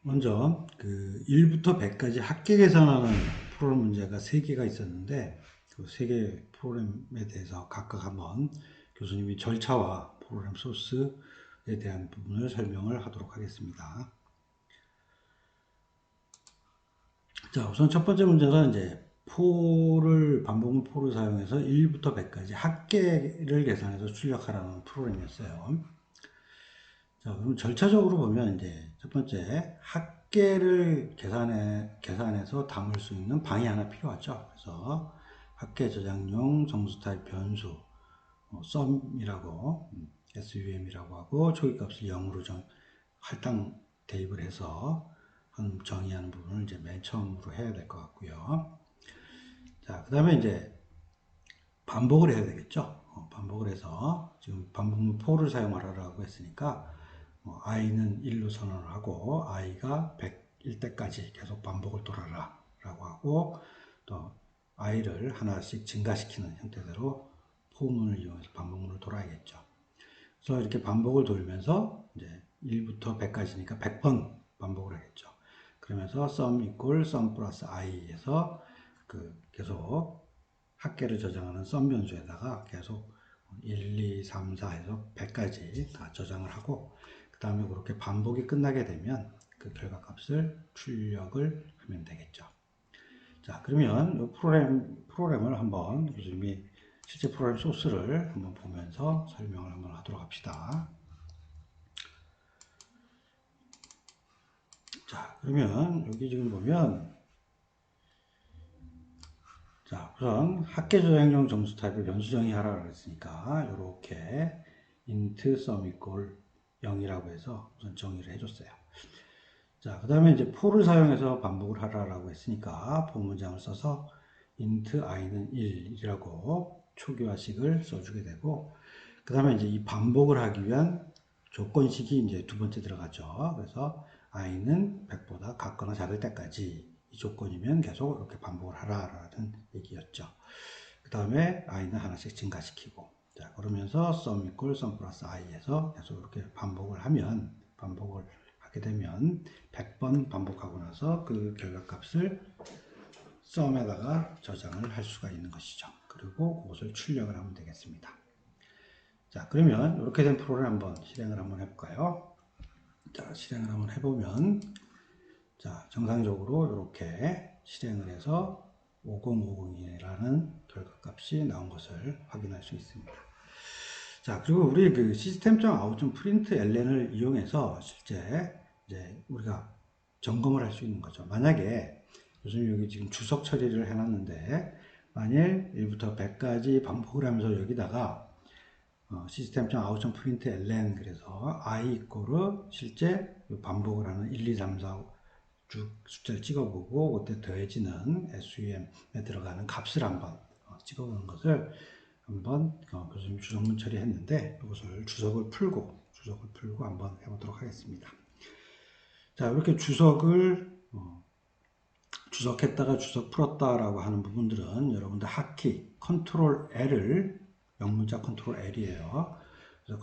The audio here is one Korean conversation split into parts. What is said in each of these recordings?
먼저 그 1부터 100까지 합계 계산하는 프로그램 문제가 3개가 있었는데 그 3개 프로그램에 대해서 각각 한번 교수님이 절차와 프로그램 소스에 대한 부분을 설명을 하도록 하겠습니다. 자, 우선 첫 번째 문제는 이제 반복문 포를 사용해서 1부터 100까지 합계를 계산해서 출력하라는 프로그램이었어요. 자, 그럼 절차적으로 보면 이제 첫 번째 합계를 계산해서 담을 수 있는 방이 하나 필요하죠. 그래서 합계 저장용 정수 타입 변수 sum이라고 sum이라고 하고 초기값을 0으로 할당 대입을 해서 정의하는 부분을 이제 맨 처음으로 해야 될 것 같고요. 자, 그 다음에 이제 반복을 해야 되겠죠. 반복을 해서 지금 반복문 for를 사용하라고 했으니까 i는 1로 선언을 하고 i가 100일 때까지 계속 반복을 돌아라 라고 하고 또 i를 하나씩 증가시키는 형태대로 포문을 이용해서 반복문을 돌아야겠죠. 그래서 이렇게 반복을 돌면서 이제 1부터 100까지니까 100번 반복을 하겠죠. 그러면서 sum equal sum 플러스 i에서 계속 합계를 저장하는 sum 변수에다가 계속 1, 2, 3, 4 해서 100까지 다 저장을 하고 그 다음에 그렇게 반복이 끝나게 되면 그 결과값을 출력을 하면 되겠죠. 자, 그러면 이 프로그램을 한번 교수님이 실제 프로그램 소스를 한번 보면서 설명을 한번 하도록 합시다. 자, 그러면 여기 지금 보면 자, 우선 합계 저장용 정수 타입을 변수 정의하라고 했으니까 이렇게 int sum equal 0이라고 해서 우선 정의를 해줬어요. 자, 그 다음에 이제 for를 사용해서 반복을 하라고 했으니까 for 문장을 써서 int i는 1이라고 초기화식을 써주게 되고 그 다음에 이제 이 반복을 하기 위한 조건식이 이제 두 번째 들어가죠. 그래서 i는 100보다 같거나 작을 때까지 이 조건이면 계속 이렇게 반복을 하라라는 얘기였죠. 그 다음에 i는 하나씩 증가시키고 자 그러면서 sum equal sum 플러스 i에서 계속 이렇게 반복을 하게 되면 100번 반복하고 나서 그 결과값을 sum에다가 저장을 할 수가 있는 것이죠. 그리고 그것을 출력을 하면 되겠습니다. 자, 그러면 이렇게 된 프로그램 한번 실행을 한번 해볼까요? 자, 실행을 한번 해보면 자, 정상적으로 이렇게 실행을 해서 5050이라는 결과값이 나온 것을 확인할 수 있습니다. 자, 그리고 우리 그 system.out.println을 이용해서 실제 이제 우리가 점검을 할 수 있는 거죠. 만약에 요즘 여기 지금 주석 처리를 해놨는데 만일 1부터 100까지 반복을 하면서 여기다가 system.out.println 그래서 i 이꼬르 실제 반복을 하는 1, 2, 3, 4 쭉 숫자를 찍어보고 그때 더해지는 sum에 들어가는 값을 한번 찍어보는 것을 한번 교수님 주석문 처리했는데 이것을 주석을 풀고 한번 해보도록 하겠습니다. 자 이렇게 주석했다가 주석 풀었다라고 하는 부분들은 여러분들 하키 컨트롤 L을 영문자 컨트롤 L이에요. 그래서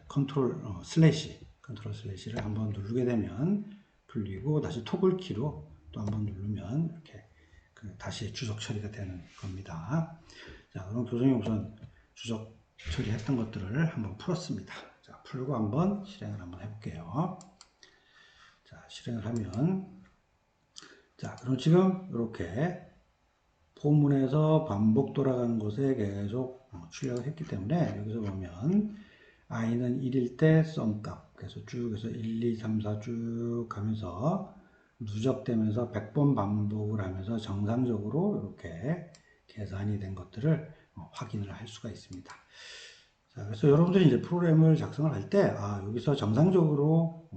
컨트롤 슬래시를 한번 누르게 되면 풀리고 다시 토글 키로 또 한번 누르면 이렇게 다시 주석 처리가 되는 겁니다. 자, 그럼 교수님 우선 주석 처리했던 것들을 한번 풀었습니다. 자, 풀고 한번 실행을 한번 해볼게요. 자, 실행을 하면 자, 그럼 지금 이렇게 포문에서 반복 돌아가는 곳에 계속 출력을 했기 때문에 여기서 보면 i는 1일 때 sum 값 그래서 쭉 해서 1, 2, 3, 4 쭉 가면서 누적되면서 100번 반복을 하면서 정상적으로 이렇게 계산이 된 것들을 확인을 할 수가 있습니다. 자, 그래서 여러분들이 이제 프로그램을 작성을 할 때, 여기서 정상적으로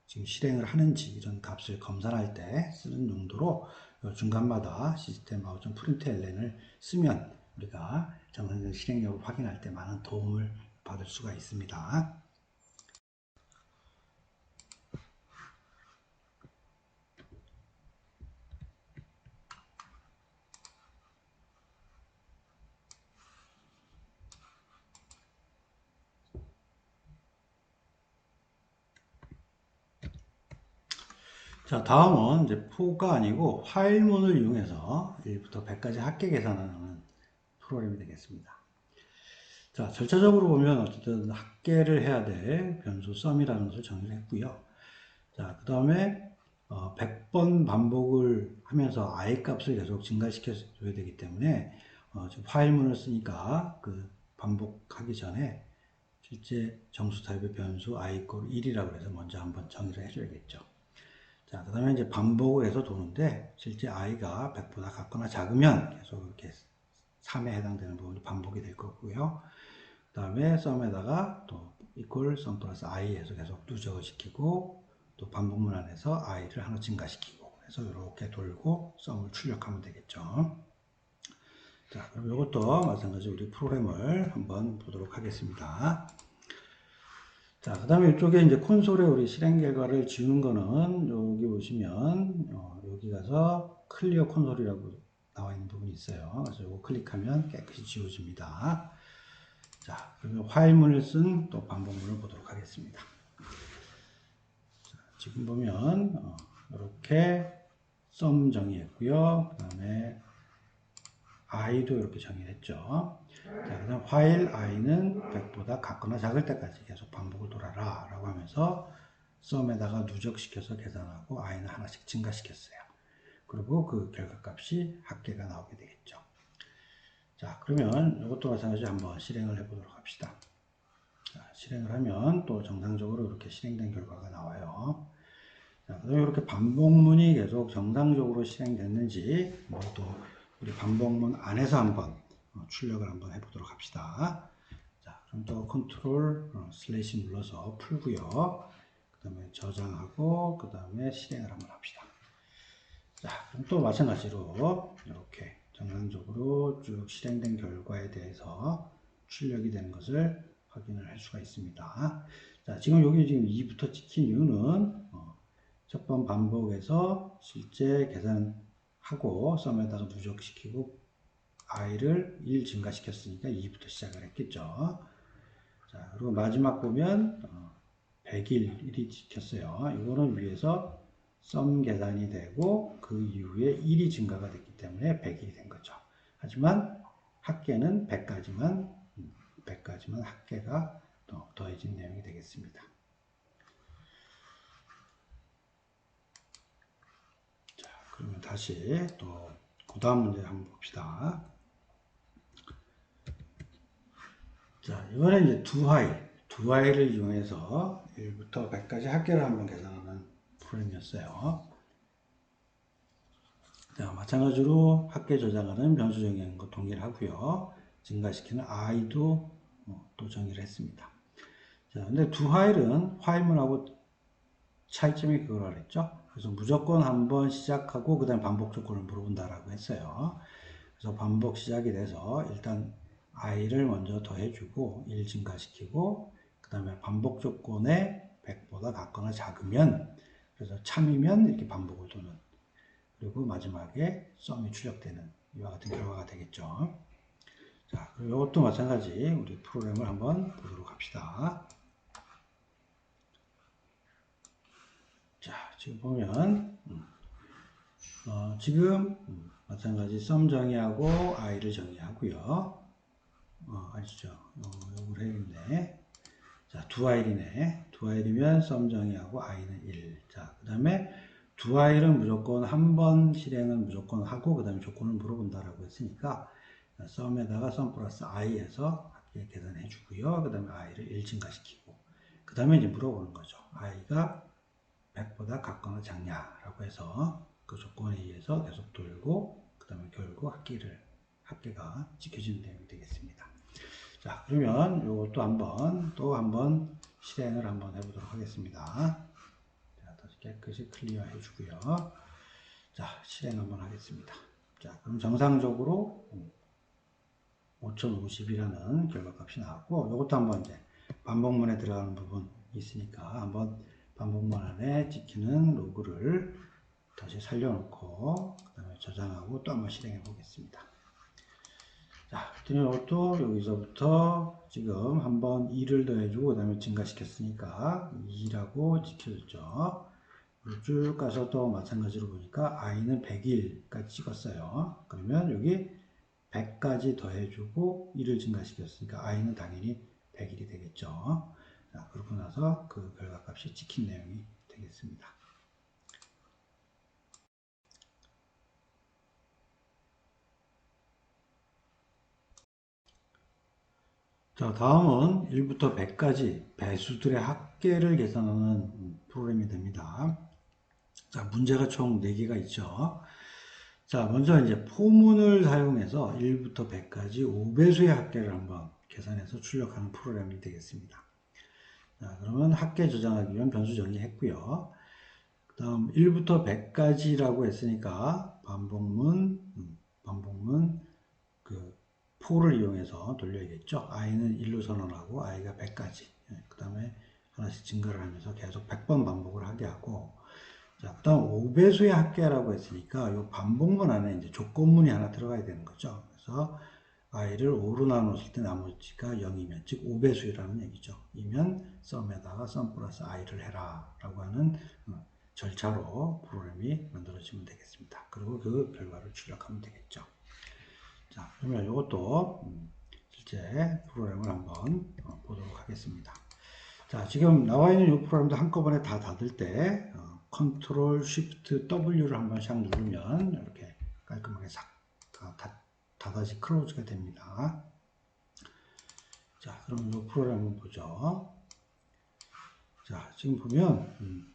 지금 실행을 하는지 이런 값을 검사할 때 쓰는 용도로 중간마다 시스템 아웃 프린tln을 쓰면 우리가 정상적 실행력을 확인할 때 많은 도움을 받을 수가 있습니다. 자, 다음은 이제 for가 아니고 화일문을 이용해서 1부터 100까지 합계 계산하는 프로그램이 되겠습니다. 자, 절차적으로 보면 어쨌든 합계를 해야 될 변수 sum이라는 것을 정의를 했고요. 자, 그 다음에 100번 반복을 하면서 i 값을 계속 증가시켜 줘야 되기 때문에 지금 화일문을 쓰니까 그 반복하기 전에 실제 정수 타입의 변수 i 이퀄 1이라고 해서 먼저 한번 정의를 해줘야겠죠. 자, 그 다음에 이제 반복을 해서 도는데 실제 i가 100보다 같거나 작으면 계속 이렇게 3에 해당되는 부분이 반복이 될 거고요. 그 다음에 sum에다가 또 equal sum 플러스 i 해서 계속 누적을 시키고 또 반복문 안에서 i를 하나 증가시키고 해서 이렇게 돌고 sum을 출력하면 되겠죠. 자, 그럼 이것도 마찬가지로 우리 프로그램을 한번 보도록 하겠습니다. 자, 그 다음에 이쪽에 이제 콘솔에 우리 실행 결과를 지우는 거는 여기 보시면 여기 가서 클리어 콘솔이라고 나와 있는 부분이 있어요. 그래서 이거 클릭하면 깨끗이 지워집니다. 자, 그러면 화일문을 쓴 또 반복문을 보도록 하겠습니다. 자, 지금 보면 이렇게 sum 정의했고요. 그 다음에 i도 이렇게 정의했죠. 자, 그 다음 while i는 100보다 같거나 작을 때까지 계속 반복을 돌아라 라고 하면서 sum에다가 누적시켜서 계산하고 i는 하나씩 증가시켰어요. 그리고 그 결과값이 합계가 나오게 되겠죠. 자, 그러면 이것도 마찬가지로 한번 실행을 해보도록 합시다. 자, 실행을 하면 또 정상적으로 이렇게 실행된 결과가 나와요. 자, 그다음에 이렇게 반복문이 계속 정상적으로 실행됐는지 또 우리 반복문 안에서 한번 출력을 한번 해보도록 합시다. 자, 그럼 또 컨트롤 슬래시 눌러서 풀고요. 그 다음에 저장하고 그 다음에 실행을 한번 합시다. 자, 그럼 또 마찬가지로 이렇게 정상적으로 쭉 실행된 결과에 대해서 출력이 되는 것을 확인을 할 수가 있습니다. 자, 지금 여기 지금 2부터 찍힌 이유는 첫 번 반복해서 실제 계산하고 sum에다가 누적시키고 i를 1 증가시켰으니까 2부터 시작을 했겠죠. 자, 그리고 마지막 보면 100일 찍혔어요. 이거는 위에서 sum 계산이 되고 그 이후에 1이 증가가 됐기 때문에 100일이 된 거죠. 하지만 합계는 100까지만 합계가 더해진 내용이 되겠습니다. 자, 그러면 다시 또 그 다음 문제 한번 봅시다. 자, 이번엔 이제 두 화일을 이용해서 1부터 100까지 합계를 한번 계산하는 프로그램이었어요. 자, 마찬가지로 합계 저장하는 변수 정의하는 거 동일하고요. 증가시키는 i도 또 정의를 했습니다. 자, 근데 두 화일은 화일문하고 차이점이 그거라 그랬죠. 그래서 무조건 한번 시작하고 그 다음에 반복 조건을 물어본다라고 했어요. 그래서 반복 시작이 돼서 일단 i를 먼저 더해주고 1 증가시키고 그 다음에 반복 조건에 100보다 같거나 작으면 그래서 참이면 이렇게 반복을 도는 그리고 마지막에 sum이 출력되는 이와 같은 결과가 되겠죠. 자, 그리고 이것도 마찬가지 우리 프로그램을 한번 보도록 합시다. 자, 지금 보면 지금 마찬가지 sum 정의하고 i를 정의하고요. 아시죠? 이걸 해야겠네. 자, 두 i이네. 두 i이면 sum 정의하고 i는 1. 자, 그 다음에 두 i는 무조건 한 번 실행은 무조건 하고 그 다음에 조건을 물어본다라고 했으니까 sum에다가 sum 플러스 i 해서 합계 계산해 주고요. 그 다음에 i를 1 증가시키고 그 다음에 이제 물어보는 거죠. i가 100보다 같거나 작냐라고 해서 그 조건에 의해서 계속 돌고 그 다음에 결국 합계가 지켜지는 내용이 되겠습니다. 자, 그러면 이것도 또 한번 실행을 한번 해보도록 하겠습니다. 자, 다시 깨끗이 클리어 해주고요. 자, 실행 한번 하겠습니다. 자, 그럼 정상적으로 5050이라는 결과값이 나왔고, 이것도 한번 이제 반복문에 들어가는 부분이 있으니까 한번 반복문 안에 찍히는 로그를 다시 살려놓고, 그 다음에 저장하고 또 한번 실행해 보겠습니다. 자, 그랬더니 이것도 여기서부터 지금 한번 2를 더해주고 그 다음에 증가시켰으니까 2라고 지켜줬죠. 쭉 가서 또 마찬가지로 보니까 i는 100일까지 찍었어요. 그러면 여기 100까지 더해주고 1을 증가시켰으니까 i는 당연히 100일이 되겠죠. 자, 그러고 나서 그 결과값이 찍힌 내용이 되겠습니다. 자, 다음은 1부터 100까지 배수들의 합계를 계산하는 프로그램이 됩니다. 자, 문제가 총 4개가 있죠. 자, 먼저 이제 포문을 사용해서 1부터 100까지 5배수의 합계를 한번 계산해서 출력하는 프로그램이 되겠습니다. 자, 그러면 합계 저장하기 위한 변수 정의했고요. 그 다음 1부터 100까지라고 했으니까 반복문 그 포를 이용해서 돌려야겠죠. i는 1로 선언하고 i가 100까지. 그 다음에 하나씩 증가를 하면서 계속 100번 반복을 하게 하고, 자, 그 다음 5배수의 합계라고 했으니까 이 반복문 안에 이제 조건문이 하나 들어가야 되는 거죠. 그래서 i를 5로 나눴을 때 나머지가 0이면, 즉 5배수라는 얘기죠. 이면 썸에다가 썸 플러스 i를 해라 라고 하는 절차로 프로그램이 만들어지면 되겠습니다. 그리고 그 결과를 출력하면 되겠죠. 자, 그러면 이것도 실제 프로그램을 한번 보도록 하겠습니다. 자, 지금 나와 있는 이 프로그램도 한꺼번에 다 닫을 때 컨트롤 쉬프트 W를 한번 샥 누르면 이렇게 깔끔하게 싹 닫아지 클로즈가 됩니다. 자, 그럼 이 프로그램 한번 보죠. 자, 지금 보면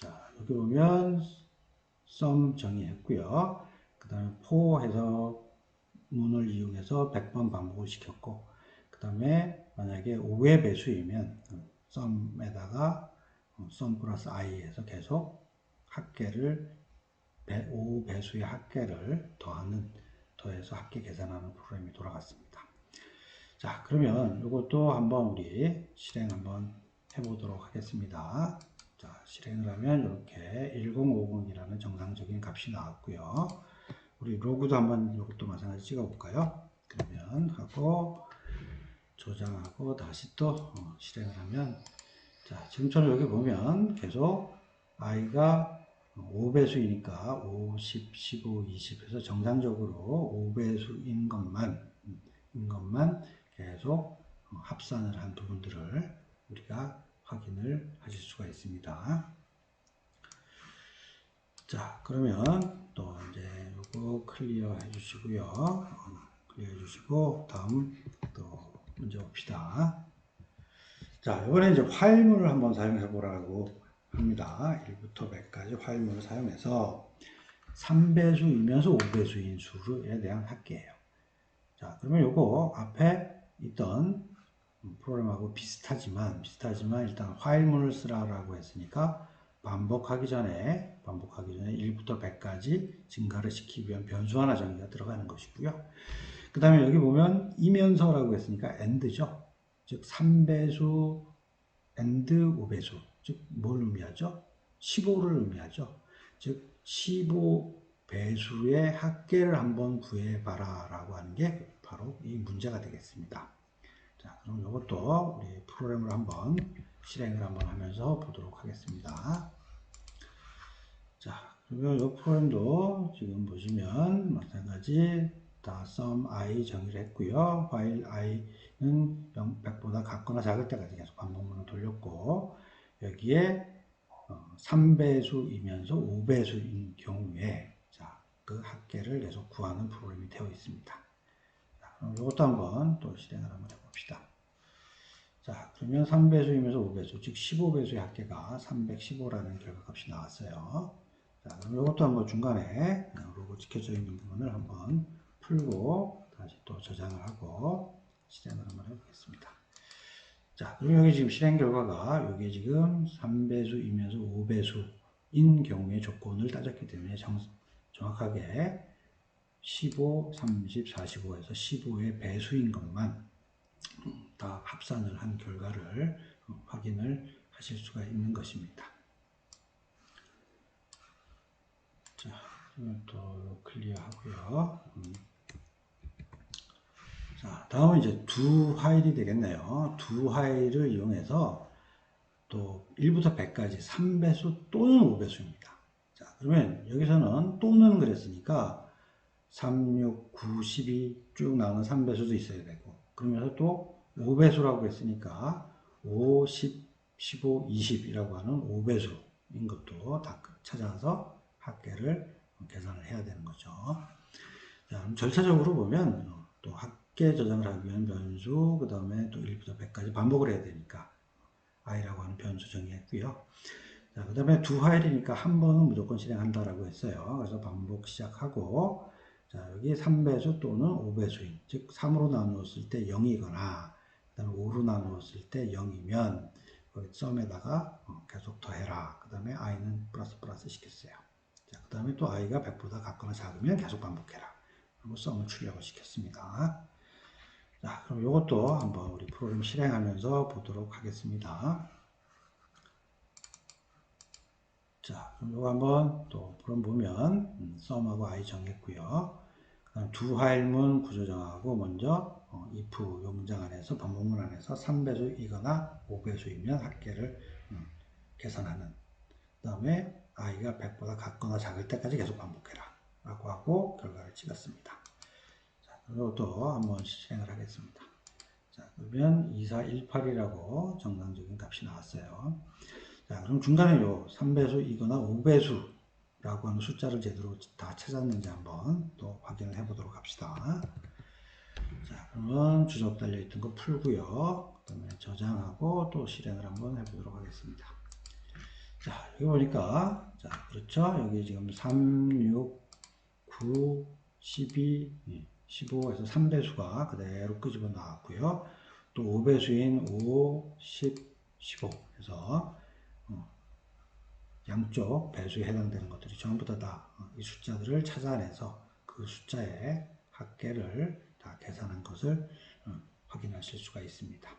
자, 여기 보면 sum 정의했고요. 그 다음에 for 해서 문을 이용해서 100번 반복을 시켰고, 그 다음에 만약에 5의 배수이면 sum에다가 sum 플러스 i 해서 계속 합계를 5배수의 합계를 더해서 합계 계산하는 프로그램이 돌아갔습니다. 자, 그러면 이것도 한번 우리 실행 한번 해보도록 하겠습니다. 자, 실행을 하면 이렇게 1050이라는 정상적인 값이 나왔고요. 우리 로그도 한번 이것도 마찬가지 찍어볼까요? 그러면 하고 저장하고 다시 또 실행을 하면, 자, 지금처럼 여기 보면 계속 i가 5배수이니까 5, 10, 15, 20 해서 정상적으로 5배수인 것만 계속 합산을 한 부분들을 우리가 확인을 하실 수가 있습니다. 자, 그러면 또 이제 이거 클리어 해주시고요. 클리어 해주시고 다음 또 문제 봅시다. 자, 이번에 이제 파일문을 한번 사용해 보라고 합니다. 1부터 100까지 파일문을 사용해서 3배수이면서 5배수인 수에 대한 합계예요. 자, 그러면 이거 앞에 있던 프로그램하고 비슷하지만 일단 파일문을 쓰라고 했으니까 반복하기 전에 1부터 100까지 증가를 시키기 위한 변수 하나 정의가 들어가는 것이고요. 그 다음에 여기 보면 이면서라고 했으니까 AND죠. 즉 3배수 AND 5배수. 즉 뭘 의미하죠? 15를 의미하죠. 즉 15배수의 합계를 한번 구해봐라 라고 하는 게 바로 이 문제가 되겠습니다. 자, 그럼 이것도 우리 프로그램을 한번 실행을 한번 하면서 보도록 하겠습니다. 자, 그러면 이 프로그램도 지금 보시면 마찬가지 다 sum i 정의를 했고요. while i는 100보다 같거나 작을 때까지 계속 반복문을 돌렸고, 여기에 3배수이면서 5배수인 경우에 자, 그 합계를 계속 구하는 프로그램이 되어 있습니다. 자, 그럼 이것도 한번 또 실행을 한번 해봅시다. 자, 그러면 3배수이면서 5배수, 즉 15배수의 합계가 315라는 결과값이 나왔어요. 자, 그럼 이것도 한번 중간에 로고 찍혀져 있는 부분을 한번 풀고 다시 또 저장을 하고 실행을 한번 해보겠습니다. 자, 그럼 여기 지금 실행 결과가 여기 지금 3배수이면서 5배수인 경우의 조건을 따졌기 때문에 정확하게 15, 30, 45에서 15의 배수인 것만 다 합산을 한 결과를 확인을 하실 수가 있는 것입니다. 자, 또 클리어 하고요. 자, 다음은 이제 두 화일이 되겠네요. 두 화일을 이용해서 또 1부터 100까지 3배수 또는 5배수입니다. 자, 그러면 여기서는 또는 그랬으니까 3, 6, 9, 12 쭉 나오는 3배수도 있어야 되고, 그러면서 또 5배수라고 했으니까 5, 10, 15, 20이라고 하는 5배수인 것도 다 찾아서 합계를 계산을 해야 되는 거죠. 자, 그럼 절차적으로 보면 또 합계 저장을 하기 위한 변수, 그 다음에 또 1부터 100까지 반복을 해야 되니까 i라고 하는 변수 정의했고요. 자, 그 다음에 두 화일이니까 한 번은 무조건 실행한다라고 했어요. 그래서 반복 시작하고, 자, 여기 3배수 또는 5배수인, 즉 3으로 나누었을 때 0이거나 그 다음에 5로 나누었을 때 0이면 여기 썸에다가 계속 더해라. 그 다음에 i는 플러스 플러스 시켰어요. 자, 그 다음에 또 i가 100보다 같거나 작으면 계속 반복해라. 그리고 썸을 출력을 시켰습니다. 자, 그럼 이것도 한번 우리 프로그램 실행하면서 보도록 하겠습니다. 자, 그럼 이거 한번 또 프로그램 보면 썸하고 i 정했고요. 그다음 두 화일문 구조 정하고 먼저 if 요 문장 안에서 반복문 안에서 3배수이거나 5배수이면 합계를 계산하는. 그 다음에 i가 100보다 같거나 작을 때까지 계속 반복해라 라고 하고 결과를 찍었습니다. 자, 이것도 한번 실행을 하겠습니다. 자, 그러면 2418이라고 정상적인 값이 나왔어요. 자, 그럼 중간에 요 3배수이거나 5배수라고 하는 숫자를 제대로 다 찾았는지 한번 또 확인을 해 보도록 합시다. 자, 그러면 주석 달려있던 거 풀고요. 그 다음에 저장하고 또 실행을 한번 해 보도록 하겠습니다. 자, 여기 보니까, 자, 그렇죠. 여기 지금 3, 6, 9, 12, 15에서 3배수가 그대로 끄집어 나왔고요. 또 5배수인 5, 10, 15 해서 양쪽 배수에 해당되는 것들이 전부 다 이 숫자들을 찾아내서 그 숫자의 합계를 다 계산한 것을 확인하실 수가 있습니다.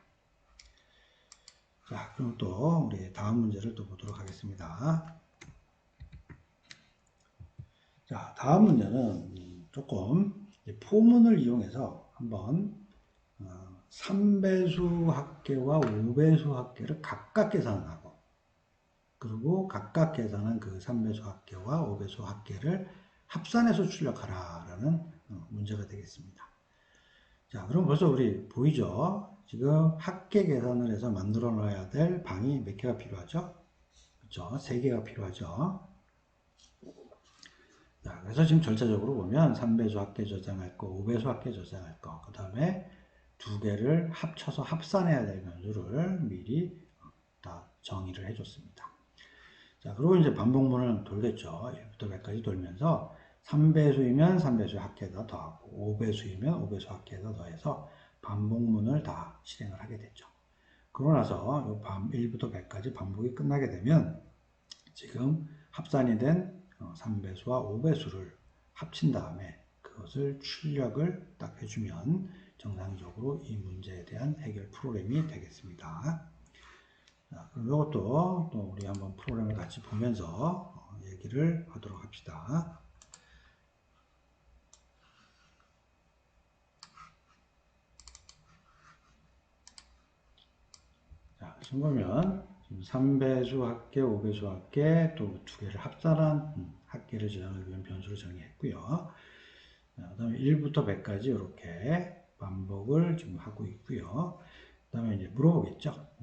자, 그럼 또 우리 다음 문제를 또 보도록 하겠습니다. 자, 다음 문제는 조금 포문을 이용해서 한번 3배수 합계와 5배수 합계를 각각 계산하고, 그리고 각각 계산한 그 3배수 합계와 5배수 합계를 합산해서 출력하라라는 문제가 되겠습니다. 자, 그럼 벌써 우리 보이죠? 지금 합계 계산을 해서 만들어 놔야 될 방이 몇 개가 필요하죠? 그렇죠? 3개가 필요하죠. 자, 그래서 지금 절차적으로 보면 3배수 합계 저장할 거, 5배수 합계 저장할 거, 그 다음에 두 개를 합쳐서 합산해야 될 변수를 미리 다 정의를 해줬습니다. 자, 그리고 이제 반복문을 돌겠죠. 1부터 100까지 돌면서 3배수이면 3배수 합계에다 더하고 5배수이면 5배수 합계에다 더해서 반복문을 다 실행을 하게 됐죠. 그러고 나서 1부터 100까지 반복이 끝나게 되면 지금 합산이 된 3배수와 5배수를 합친 다음에 그것을 출력을 딱 해주면 정상적으로 이 문제에 대한 해결 프로그램이 되겠습니다. 자, 그럼 이것도 또 우리 한번 프로그램을 같이 보면서 얘기를 하도록 합시다. 자, 지금 보면 3배수 합계, 5배수 합계, 또 두 개를 합산한 합계를 저장하기 위한 변수를 정의했고요. 그 다음에 1부터 100까지 이렇게 반복을 지금 하고 있고요. 그 다음에 이제 물어보겠죠.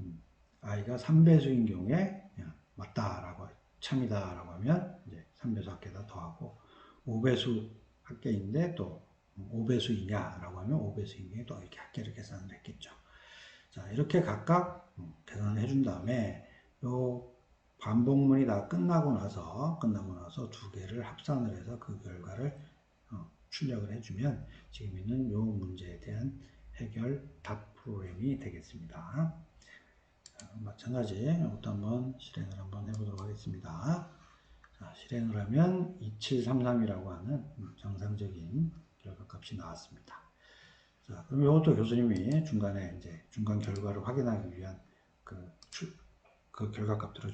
i가 3배수인 경우에 맞다라고, 참이다라고 하면 이제 3배수 합계에다 더하고, 5배수 합계인데 또 5배수이냐라고 하면 5배수인 경우에 또 이렇게 합계를 계산을 했겠죠. 자, 이렇게 각각 계산을 해준 다음에 요 반복문이 다 끝나고 나서 두 개를 합산을 해서 그 결과를 출력을 해주면 지금 있는 요 문제에 대한 해결 답 프로그램이 되겠습니다. 자, 마찬가지 이것도 한번 실행을 한번 해보도록 하겠습니다. 자, 실행을 하면 2733이라고 하는 정상적인 결과값이 나왔습니다. 자, 그럼 이것도 교수님이 중간에 이제 중간 결과를 확인하기 위한 그 결과값들을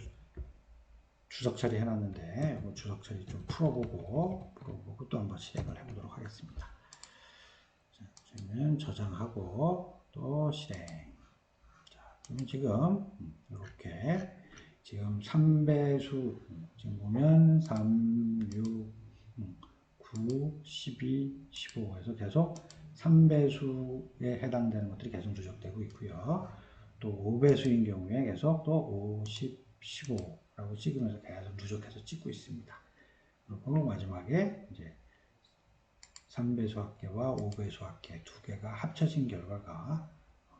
주석 처리 해놨는데, 이거 주석 처리 좀 풀어보고 또 한번 실행을 해보도록 하겠습니다. 자, 그러면 저장하고 또 실행. 자, 그러면 지금 이렇게 지금 3배수 지금 보면 3, 6, 9, 12, 15 해서 계속 3배수에 해당되는 것들이 계속 누적되고 있고요. 또 5배수인 경우에 계속 또 50, 15라고 찍으면서 계속 누적해서 찍고 있습니다. 그리고 마지막에 이제 3배수 합계와 5배수 합계 두 개가 합쳐진 결과가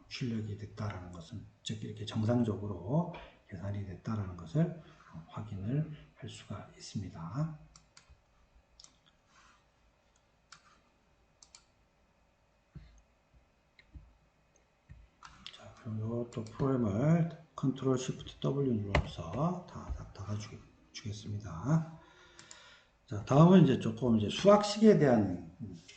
출력이 됐다라는 것은, 즉 이렇게 정상적으로 계산이 됐다라는 것을 확인을 할 수가 있습니다. 자, 그럼 이것도 프로그램을 컨트롤 시프트 W 눌러서 다 닫아주겠습니다. 자, 다음은 이제 조금 이제 수학식에 대한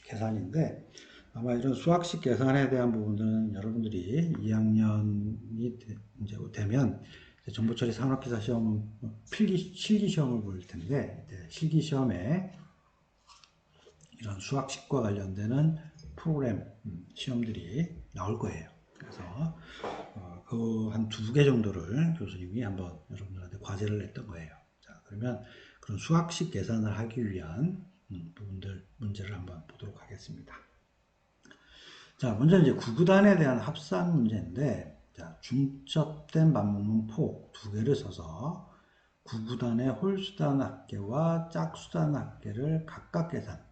계산인데, 아마 이런 수학식 계산에 대한 부분들은 여러분들이 2학년이 이제 되면 정보처리 산업기사 시험 실기 시험을 볼 텐데, 실기 시험에 이런 수학식과 관련되는 프로그램 시험들이 나올 거예요. 그래서 그 한 2개 정도를 교수님이 한번 여러분들한테 과제를 냈던 거예요. 자, 그러면 그런 수학식 계산을 하기 위한 문제를 한번 보도록 하겠습니다. 자, 먼저 이제 구구단에 대한 합산 문제인데, 자, 중첩된 반복문 폭 2개를 써서 구구단의 홀수단 합계와 짝수단 합계를 각각 계산,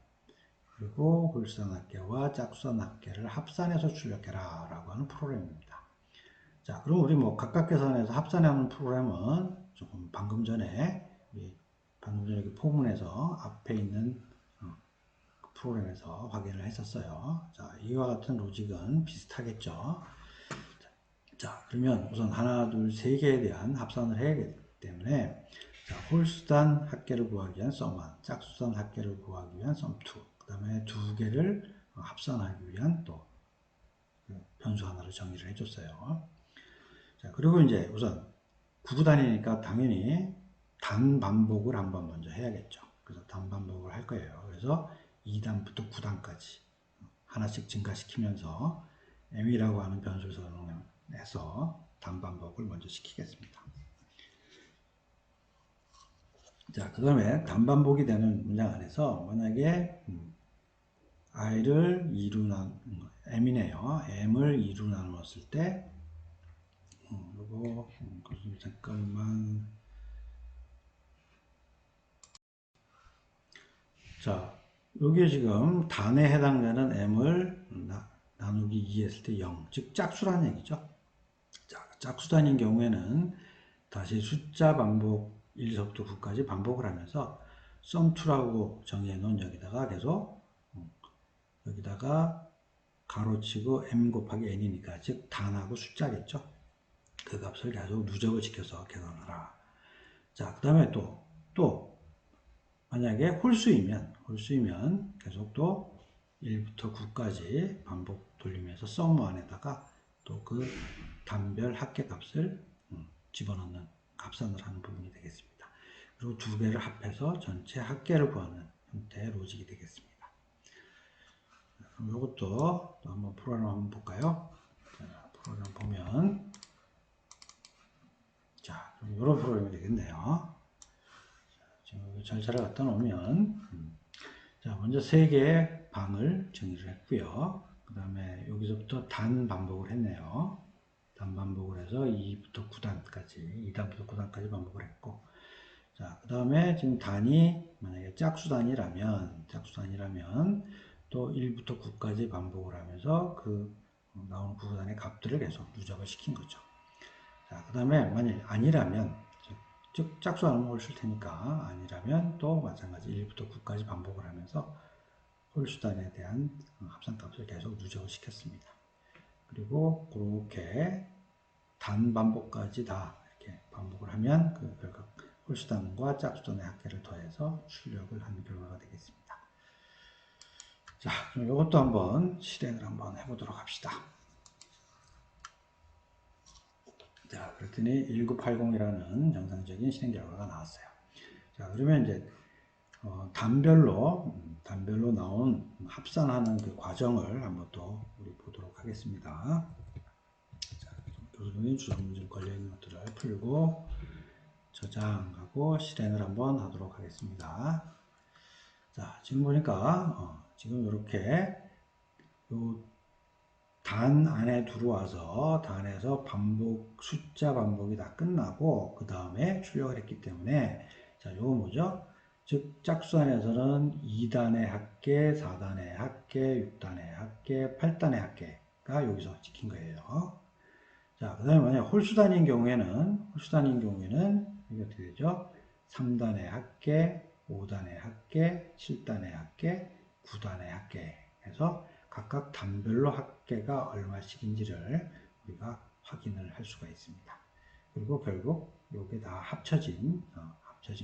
그리고 홀수단 합계와 짝수단 합계를 합산해서 출력해라 라고 하는 프로그램입니다. 자, 그럼 우리 뭐 각각 계산해서 합산하는 프로그램은 조금 방금 전에 그 포문에서 앞에 있는 프로그램에서 확인을 했었어요. 자, 이와 같은 로직은 비슷하겠죠. 자, 그러면 우선 하나, 둘, 세 개에 대한 합산을 해야 되기 때문에, 자, 홀수단 합계를 구하기 위한 썸1, 짝수단 합계를 구하기 위한 썸2, 그 다음에 2개를 합산하기 위한 또 변수 하나를 정의를 해줬어요. 자, 그리고 이제 우선 구구단이니까 당연히 단반복을 한번 먼저 해야겠죠. 그래서 단반복을 할 거예요. 그래서 2단부터 9단까지 하나씩 증가시키면서 m이라고 하는 변수를 사용해서 단반복을 먼저 시키겠습니다. 자, 그 다음에 단반복이 되는 문장 안에서 만약에 i를 2로 m이네요. m을 2로 나누었을 때 그리고 잠깐만. 자, 여기에 지금 단에 해당되는 m을 나누기 2 했을 때 0, 즉 짝수라는 얘기죠. 자, 짝수단인 경우에는 다시 숫자 반복 1서부터 9까지 반복을 하면서 sum2라고 정의해 놓은 여기다가 계속 여기다가 가로치고 m 곱하기 n이니까 즉 단하고 숫자겠죠. 그 값을 계속 누적을 시켜서 계산하라. 자, 그 다음에 또 만약에 홀수이면 계속 또 1부터 9까지 반복 돌리면서 sum1에다가 또 그 단별 합계 값을 집어넣는 값산을 하는 부분이 되겠습니다. 그리고 2개를 합해서 전체 합계를 구하는 형태의 로직이 되겠습니다. 그럼 이것도 한번 프로그램 한번 볼까요? 자, 프로그램 보면, 자, 그럼 이런 프로그램이 되겠네요. 지금 절차를 갖다 놓으면, 자, 먼저 3개의 방을 정의를 했고요. 그 다음에 여기서부터 단 반복을 했네요. 단 반복을 해서 2부터 9단까지, 2단부터 9단까지 반복을 했고, 자, 그 다음에 지금 단이 만약에 짝수단이라면 또 1부터 9까지 반복을 하면서 그 나오는 구단의 값들을 계속 누적을 시킨 거죠. 자, 그 다음에 만약 아니라면, 즉 짝수하는 홀수일 테니까 아니라면 또 마찬가지 1부터 9까지 반복을 하면서 홀수단에 대한 합산값을 계속 누적을 시켰습니다. 그리고 그렇게 단 반복까지 다 이렇게 반복을 하면 그 결과 홀수단과 짝수단의 합계를 더해서 출력을 하는 결과가 되겠습니다. 자, 그럼 이것도 한번 실행을 한번 해보도록 합시다. 자, 그랬더니 1980이라는 정상적인 실행 결과가 나왔어요. 자, 그러면 이제 단별로 나온 합산하는 그 과정을 한번 또 우리 보도록 하겠습니다. 자, 좀 교수님이 주는 문제 걸려있는 것들을 풀고 저장하고 실행을 한번 하도록 하겠습니다. 자, 지금 보니까 지금 이렇게 단 안에 들어와서 단에서 숫자 반복이 다 끝나고 그 다음에 출력을 했기 때문에 자, 요거 뭐죠? 즉 짝수안에서는 2단의 합계, 4단의 합계, 6단의 합계, 8단의 합계가 여기서 찍힌 거예요. 자, 그 다음에 만약 홀수단인 경우에는 이게 어떻게 되죠? 3단의 합계, 5단의 합계, 7단의 합계, 9단의 합계 해서 각각 단별로 합계가 얼마씩인지를 우리가 확인을 할 수가 있습니다. 그리고 결국 이게 다 합쳐진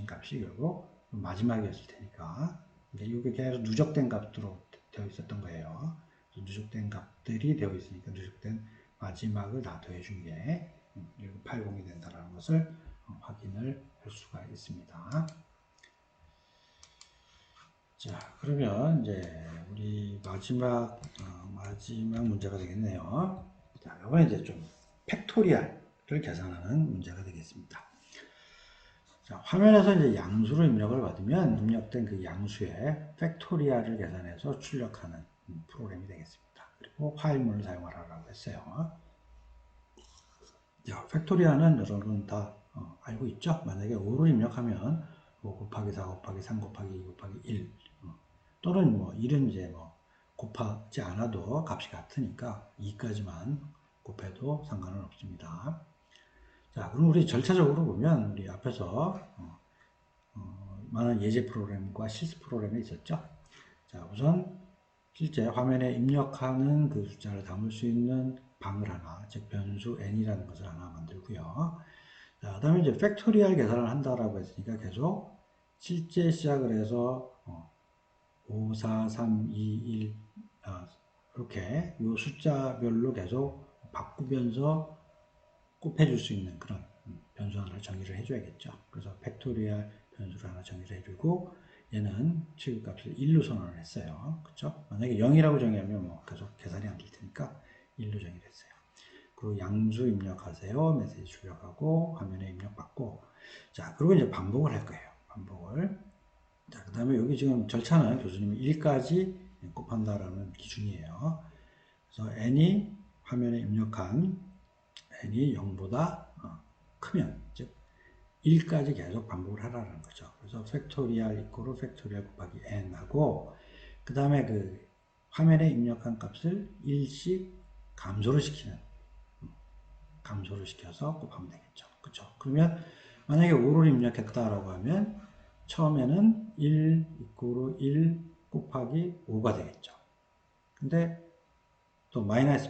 값이 결국 마지막이었을 테니까 이게 계속 누적된 값으로 되어 있었던 거예요. 누적된 값들이 되어 있으니까 누적된 마지막을 다 더해준 게 1980이 된다는 것을 확인을 할 수가 있습니다. 자, 그러면 이제 우리 마지막 문제가 되겠네요. 자, 이번에 이제 좀 팩토리얼을 계산하는 문제가 되겠습니다. 자, 화면에서 이제 양수로 입력을 받으면 입력된 그 양수의 팩토리얼을 계산해서 출력하는 프로그램이 되겠습니다. 그리고 파일문을 사용하라고 했어요. 자, 팩토리얼은 여러분 다 알고 있죠? 만약에 5를 입력하면 5 곱하기 4 곱하기 3 곱하기 2 곱하기 1 또는 뭐 1은 이제 뭐 곱하지 않아도 값이 같으니까 2까지만 곱해도 상관은 없습니다. 자, 그럼 우리 절차적으로 보면 우리 앞에서 많은 예제 프로그램과 실습 프로그램이 있었죠. 자, 우선 실제 화면에 입력하는 그 숫자를 담을 수 있는 방을 하나, 즉 변수 n이라는 것을 하나 만들고요. 자, 그다음에 이제 팩토리얼 계산을 한다라고 했으니까 계속 실제 시작을 해서 5, 4, 3, 2, 1 이렇게 이 숫자별로 계속 바꾸면서 곱해줄 수 있는 그런 변수 하나를 정의를 해줘야겠죠. 그래서 팩토리얼 변수를 하나 정의를 해주고 얘는 취급값을 1로 선언을 했어요. 그렇죠? 만약에 0이라고 정의하면 뭐 계속 계산이 안 될 테니까 1로 정의를 했어요. 그리고 양수 입력하세요. 메시지 출력하고 화면에 입력받고 자, 그리고 이제 반복을 할 거예요. 반복을. 자, 그 다음에 여기 지금 절차는 교수님이 1까지 곱한다라는 기준이에요. 그래서 n이 화면에 입력한 n이 0보다 크면, 즉 1까지 계속 반복을 하라는 거죠. 그래서 팩토리얼 이꼬르 팩토리얼 곱하기 n 하고 그 다음에 그 화면에 입력한 값을 1씩 감소를 시켜서 곱하면 되겠죠. 그렇죠? 그러면 만약에 5를 입력했다라고 하면 처음에는 1 이꼬르 1 곱하기 5가 되겠죠. 근데 또 마이너스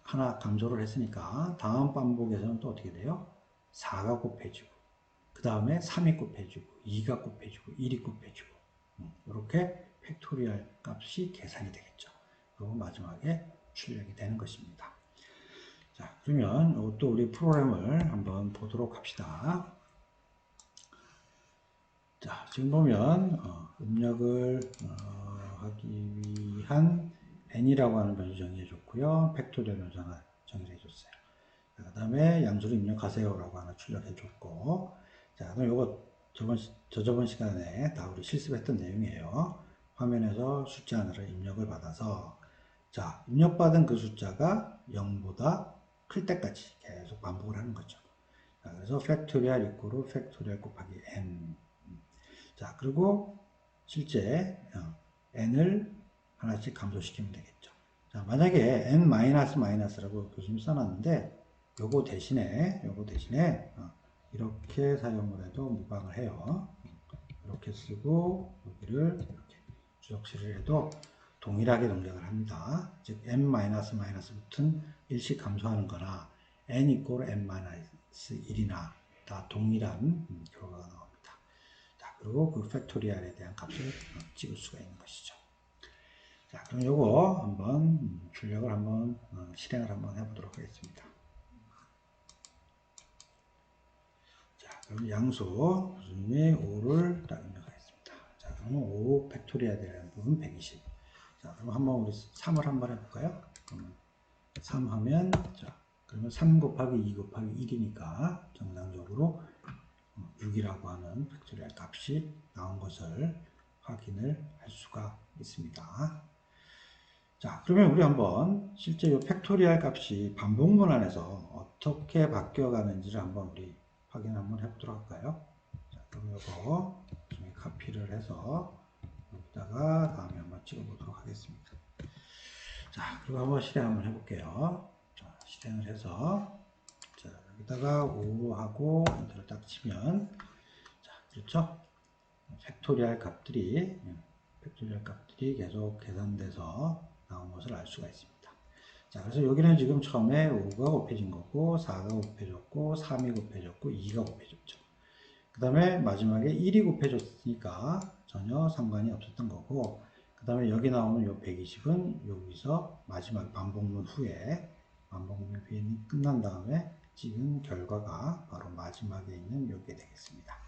하나 감소를 했으니까 다음 반복에서는 또 어떻게 돼요? 4가 곱해지고 그 다음에 3이 곱해지고 2가 곱해지고 1이 곱해지고 이렇게 팩토리얼 값이 계산이 되겠죠. 그리고 마지막에 출력이 되는 것입니다. 자, 그러면 또 우리 프로그램을 한번 보도록 합시다. 자, 지금 보면 입력을 하기 위한 n이라고 하는 변수 정의해줬고요. 팩토리얼 변수 하나 정의해줬어요. 그 다음에 양수를 입력하세요라고 하나 출력해줬고, 자, 그럼 요거 저번 시간에 다 우리 실습했던 내용이에요. 화면에서 숫자 하나를 입력을 받아서, 자, 입력받은 그 숫자가 0보다 클 때까지 계속 반복을 하는 거죠. 자, 그래서 팩토리얼 이꼬르 팩토리얼 곱하기 n. 자, 그리고 실제 n을 하나씩 감소시키면 되겠죠. 자, 만약에 n-라고 교수님이 써놨는데 요거 대신에 이렇게 사용을 해도 무방을 해요. 이렇게 쓰고 여기를 이렇게 주석실을 해도 동일하게 동작을 합니다. 즉 n-붙은 1씩 감소하는 거나 n 이꼬르 n-1이나 다 동일한 결과가 나옵니다. 자, 그리고 그 팩토리얼에 대한 값을 찍을 수가 있는 것이죠. 자, 그럼 요거 한번 출력을 한번 실행을 한번 해보도록 하겠습니다. 자, 그럼 양수 교수님이 5를 딱 입력하겠습니다. 자, 그러면 5 팩토리얼에 대한 부분 120. 자, 그럼 한번 우리 3을 한번 해볼까요? 그러면 3 하면 자, 그러면 3 곱하기 2 곱하기 1이니까 정상적으로 6이라고 하는 팩토리얼 값이 나온 것을 확인을 할 수가 있습니다. 자, 그러면 우리 한번 실제 이 팩토리얼 값이 반복문 안에서 어떻게 바뀌어가는지를 한번 우리 확인 한번 해보도록 할까요? 자, 그럼 이거 나중에 카피를 해서 여기다가 다음에 한번 찍어보도록 하겠습니다. 자, 그리고 한번 실행 한번 해볼게요. 자, 실행을 해서 자, 여기다가 5하고 엔터를 딱 치면 자, 그렇죠? 팩토리얼 값들이 계속 계산돼서 나온 것을 알 수가 있습니다. 자, 그래서 여기는 지금 처음에 5가 곱해진 거고 4가 곱해졌고 3이 곱해졌고 2가 곱해졌죠. 그 다음에 마지막에 1이 곱해졌으니까 전혀 상관이 없었던 거고, 그 다음에 여기 나오는 요 120은 여기서 마지막 반복문 후에 끝난 다음에 찍은 결과가 바로 마지막에 있는 요게 되겠습니다.